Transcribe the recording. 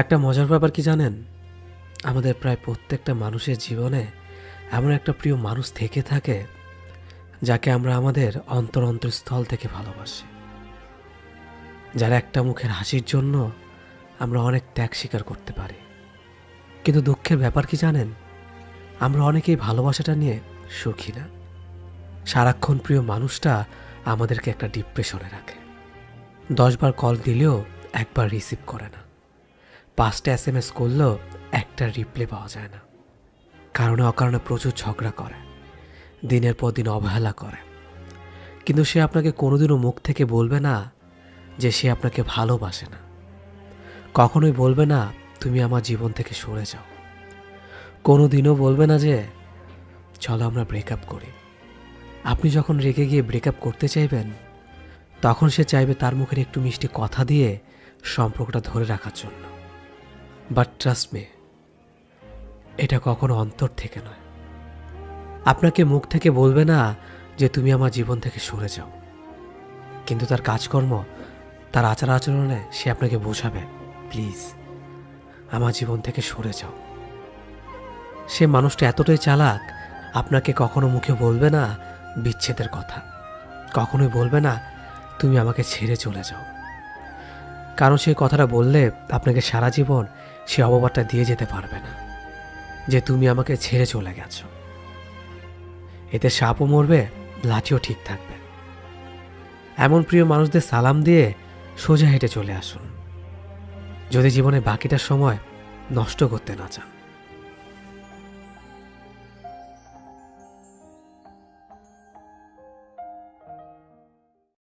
একটা মজার ব্যাপার কি জানেন? আমাদের প্রায় প্রত্যেকটা মানুষের জীবনে এমন একটা প্রিয় মানুষ থেকে থাকে, যাকে আমরা আমাদের অন্তরস্থল থেকে ভালোবাসি। যার একটা মুখের হাসির জন্য আমরা অনেক ত্যাগ স্বীকার করতে পারি। কিন্তু দুঃখের ব্যাপার কি জানেন? আমরা অনেকেই ভালোবাসাটা নিয়ে সুখী না। সারাক্ষণ প্রিয় মানুষটা আমাদেরকে একটা ডিপ্রেশনে রাখে। 10 বার কল দিলেও একবার রিসিভ করে না। 5টা SMS করলেও একটা রিপ্লাই পাওয়া যায় না। কারণে অকারণে প্রচুর ঝগড়া করে, দিনের পর দিন অবহেলা করে। কিন্তু সে আপনাকে কোনোদিনও মুখ থেকে বলবে না যে সে আপনাকে ভালোবাসে না। কখনোই বলবে না তুমি আমার জীবন থেকে সরে যাও। কোনোদিনও বলবে না যে চলো আমরা ব্রেকআপ করি। আপনি যখন রেগে গিয়ে ব্রেকআপ করতে চাইবেন, তখন সে চাইবে তার মুখের একটু মিষ্টি কথা দিয়ে সম্পর্কটা ধরে রাখার জন্য। বাট ট্রাস্ট মি, এটা কখনো অন্তর থেকে নয়। আপনাকে মুখ থেকে বলবে না যে তুমি আমার জীবন থেকে সরে যাও, কিন্তু তার কাজকর্ম, তার আচার আচরণে সে আপনাকে বোঝাবে প্লিজ আমার জীবন থেকে সরে যাও। সে মানুষটা এতটাই চালাক, আপনাকে কখনো মুখে বলবে না বিচ্ছেদের কথা, কখনোই বলবে না তুমি আমাকে ছেড়ে চলে যাও। কারণ সেই কথাটা বললে আপনাকে সারা জীবন সে অপবাদটা দিয়ে যেতে পারবে না যে তুমি আমাকে ছেড়ে চলে গেছো। এতে সাপও মরবে, লাঠিও ঠিক থাকবে। এমন প্রিয় মানুষদের সালাম দিয়ে সোজা হেঁটে চলে আসুন, যদি জীবনে বাকিটা সময় নষ্ট করতে না চান।